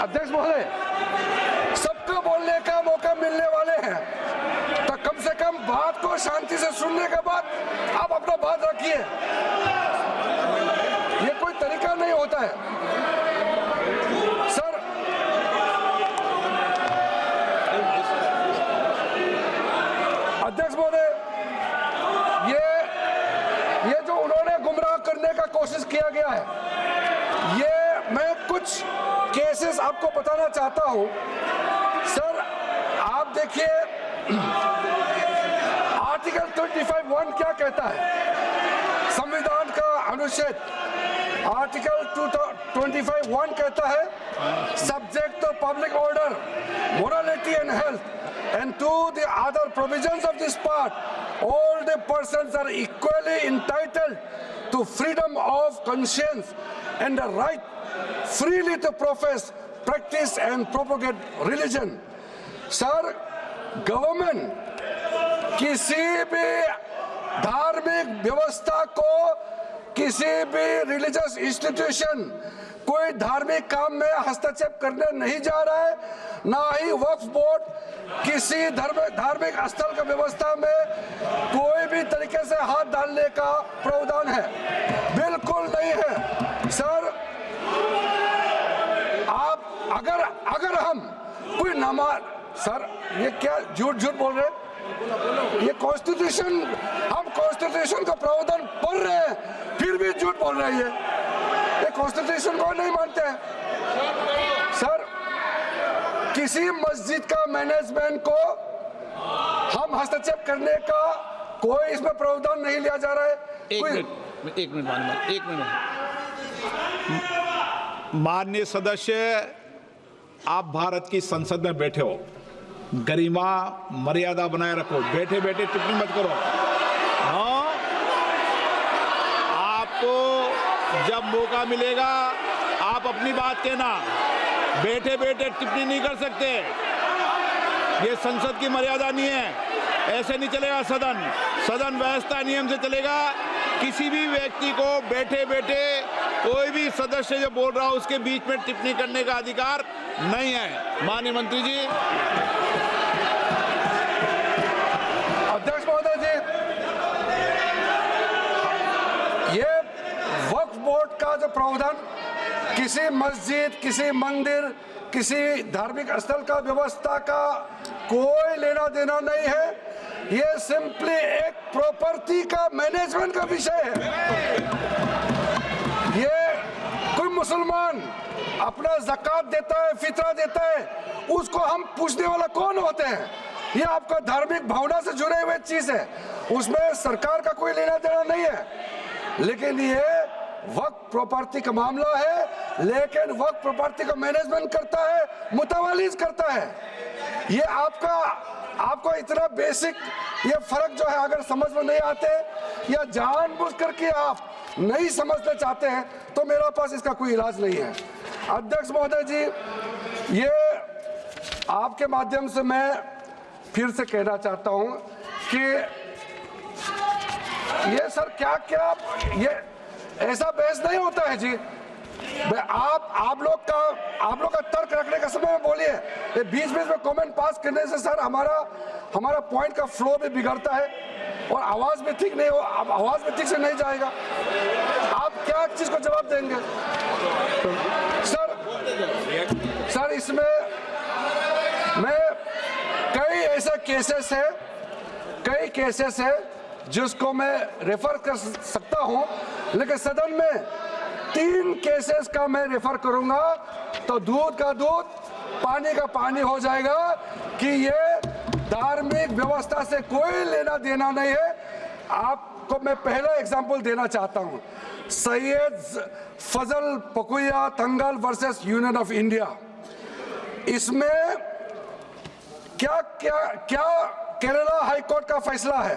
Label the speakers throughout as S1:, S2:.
S1: अध्यक्ष महोदय, सबको बोलने का मौका मिलने वाले हैं, तो कम से कम बात को शांति से सुनने के बाद आप अपना बात रखिए। ये कोई तरीका नहीं होता है सर। अध्यक्ष महोदय, ये जो उन्होंने गुमराह करने का कोशिश किया गया है, ये मैं कुछ केसेस आपको बताना चाहता हूं सर। आप देखिए आर्टिकल 25(1) क्या कहता है, संविधान का अनुच्छेद आर्टिकल 25(1) कहता है, subject to public order, morality and health and to the other provisions of this part, all the persons are equally entitled to freedom of conscience and the right freely to profess, practice and propagate religion. Sir, government किसी भी धार्मिक व्यवस्था को, किसी भी religious institution, कोई धार्मिक काम में हस्तक्षेप करने नहीं जा रहा है, ना ही वक्फ बोर्ड किसी धार्मिक स्थल का व्यवस्था में कोई भी तरीके से हाथ डालने का प्रावधान है, बिल्कुल नहीं है सर। आप अगर हम कोई नमाज, सर ये क्या झूठ बोल रहे हैं, ये कॉन्स्टिट्यूशन, हम कॉन्स्टिट्यूशन का प्रावधान पढ़ रहे हैं फिर भी झूठ बोल रहे हैं, ये कॉन्स्टिट्यूशन को नहीं मानते हैं सर। किसी मस्जिद का मैनेजमेंट को हम हस्तक्षेप करने का कोई इसमें प्रावधान नहीं लिया जा रहा है।
S2: एक मिनट माननीय सदस्य, आप भारत की संसद में बैठे हो, गरिमा मर्यादा बनाए रखो, बैठे बैठे टिप्पणी मत करो। हाँ, आपको जब मौका मिलेगा आप अपनी बात कहना, बैठे बैठे टिप्पणी नहीं कर सकते, ये संसद की मर्यादा नहीं है, ऐसे नहीं चलेगा सदन। सदन व्यवस्था नियम से चलेगा। किसी भी व्यक्ति को बैठे बैठे कोई भी सदस्य जो बोल रहा हो उसके बीच में टिप्पणी करने का अधिकार नहीं है। माननीय मंत्री जी।
S1: अध्यक्ष महोदय जी, ये वक्फ बोर्ड का जो प्रावधान किसी मस्जिद, किसी मंदिर, किसी धार्मिक स्थल का व्यवस्था का कोई लेना देना नहीं है, ये सिंपली एक प्रॉपर्टी का मैनेजमेंट का विषय है। ये कोई मुसलमान अपना ज़कात देता है, फितरा देता है, उसको हम पूछने वाला कौन होते हैं? ये आपका धार्मिक भावना से जुड़े हुए चीज है, उसमें सरकार का कोई लेना देना नहीं है। लेकिन ये वक्फ प्रॉपर्टी का मामला है, लेकिन वक्फ प्रॉपर्टी का मैनेजमेंट करता है, मुतवालिज करता है। ये आपको इतना बेसिक ये फर्क जो है अगर समझ में नहीं आते या जानबूझ करके आप नहीं समझना चाहते हैं तो मेरा पास इसका कोई इलाज नहीं है। अध्यक्ष महोदय जी, ये आपके माध्यम से मैं फिर से कहना चाहता हूं कि ये सर क्या ये ऐसा बहस नहीं होता है जी। आप लोग का तर्क रखने का समय में बोलिए, ये बीच में कमेंट पास करने से सर हमारा पॉइंट का फ्लो भी बिगड़ता है और आवाज भी ठीक नहीं हो, आवाज भी ठीक से नहीं जाएगा। आप क्या चीज को जवाब देंगे सर? इसमें मैं कई ऐसे केसेस है जिसको मैं रेफर कर सकता हूं, लेकिन सदन में 3 केसेस का मैं रेफर करूंगा तो दूध का दूध पानी का पानी हो जाएगा कि ये धार्मिक व्यवस्था से कोई लेना देना नहीं है। आपको मैं पहला एग्जांपल देना चाहता हूं, सैयद फजल पकुया तंगल वर्सेस यूनियन ऑफ इंडिया। इसमें क्या केरला हाईकोर्ट का फैसला है।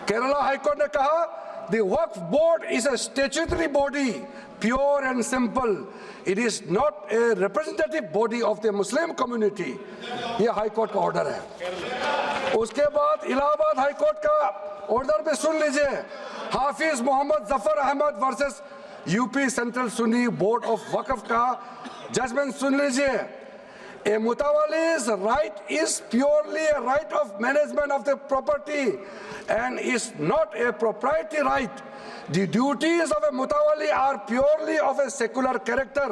S1: केरला हाईकोर्ट ने कहा the Waqf board is a statutory body, pure and simple. It is not a representative body of the Muslim community. ये हाई कोर्ट का ऑर्डर है। उसके बाद इलाहाबाद हाई कोर्ट का ऑर्डर भी सुन लीजिए, Hafiz Mohammad Zafar Ahmad versus UP central Sunni board of Waqf का जजमेंट सुन लीजिए। A mutawalli's right is purely a right of management of the property and is not a proprietary right. The duties of a mutawalli are purely of a secular character.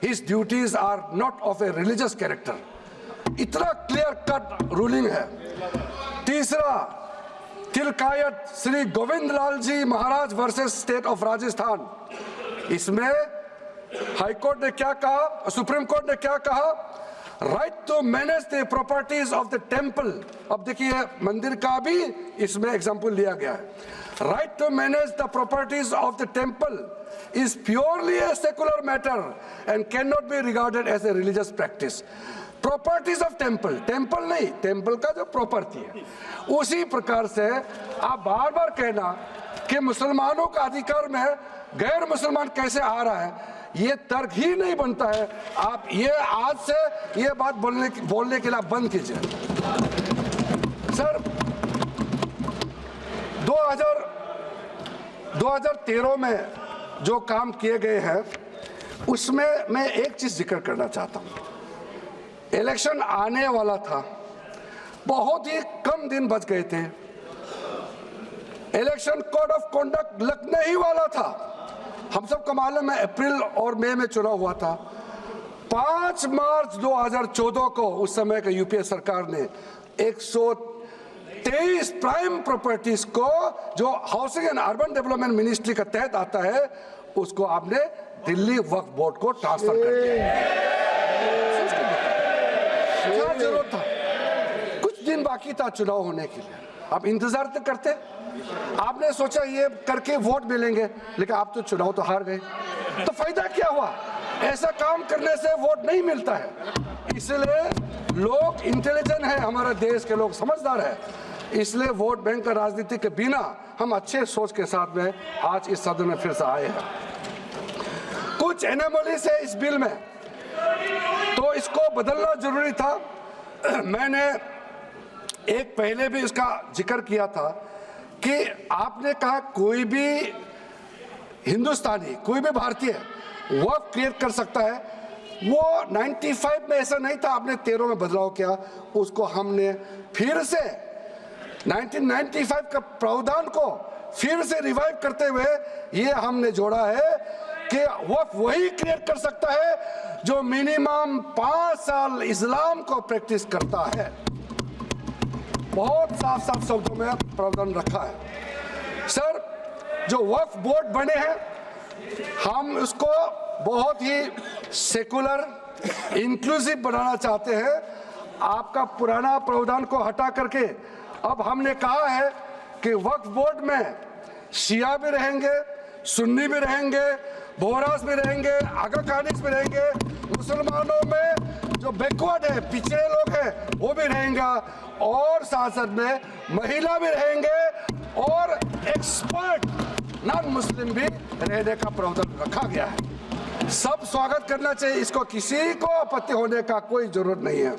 S1: His duties are not of a religious character. इतना clear cut ruling है। तीसरा, तिलकायत श्री गोविंद लाल जी महाराज versus state of Rajasthan. इसमें high court ने क्या कहा, supreme court ने क्या कहा, right to manage the properties of the temple. अब देखिए मंदिर का भी इसमें एग्जाम्पल लिया गया है। Right to manage the properties of the temple is purely a secular matter and cannot be regarded as a religious practice. Properties of temple, temple नहीं, temple का जो property है, उसी प्रकार से आप बार बार कहना कि मुसलमानों का अधिकार में गैर मुसलमान कैसे आ रहा है, ये तर्क ही नहीं बनता है। आप ये आज से ये बात बोलने के लिए बंद कीजिए। सर 2013 में जो काम किए गए हैं उसमें मैं एक चीज जिक्र करना चाहता हूं। इलेक्शन आने वाला था, बहुत ही कम दिन बच गए थे, इलेक्शन कोड ऑफ कंडक्ट लगने ही वाला था। हम सबको मालूम है अप्रैल और मई में चुनाव हुआ था। 5 मार्च 2014 को उस समय के यूपीए सरकार ने 123 प्राइम प्रॉपर्टीज को जो housing and urban development ministry के तहत आता है उसको आपने दिल्ली वक्फ बोर्ड को ट्रांसफर कर दिया। क्या जरूरत था? कुछ दिन बाकी था चुनाव होने के लिए, आप इंतजार तो करते। आपने सोचा ये करके वोट मिलेंगे, लेकिन आप तो चुनाव तो हार गए, तो फायदा क्या हुआ? ऐसा काम करने से वोट नहीं मिलता है। इसलिए लोग इंटेलिजेंट है, हमारे देश के लोग समझदार है, इसलिए वोट बैंक का राजनीति के बिना हम अच्छे सोच के साथ में आज इस सदन में फिर से आए हैं। कुछ एनोमलीज है इस बिल में, तो इसको बदलना जरूरी था। मैंने एक पहले भी इसका जिक्र किया था कि आपने कहा कोई भी हिंदुस्तानी, कोई भी भारतीय वक्फ क्रिएट कर सकता है। वो 95 में ऐसा नहीं था, आपने 13 में बदलाव किया, उसको हमने फिर से 1995 का प्रावधान को फिर से रिवाइव करते हुए ये हमने जोड़ा है कि वक्फ वही क्रिएट कर सकता है जो मिनिमम 5 साल इस्लाम को प्रैक्टिस करता है। बहुत साफ साफ शब्दों में प्रावधान रखा है। सर, जो वक्फ बोर्ड बने हैं हम उसको बहुत ही सेकुलर इंक्लूसिव बनाना चाहते हैं। आपका पुराना प्रावधान को हटा करके अब हमने कहा है कि वक्फ बोर्ड में शिया भी रहेंगे, सुन्नी भी रहेंगे, बोहरास भी रहेंगे, आगा खानिस भी रहेंगे, मुसलमानों में जो बैकवर्ड है, पिछड़े लोग हैं वो भी रहेंगे, और साथ साथ में महिला भी रहेंगे और एक्सपर्ट नॉन मुस्लिम भी रहने का प्रावधान रखा गया है। सब स्वागत करना चाहिए, इसको किसी को आपत्ति होने का कोई जरूरत नहीं है।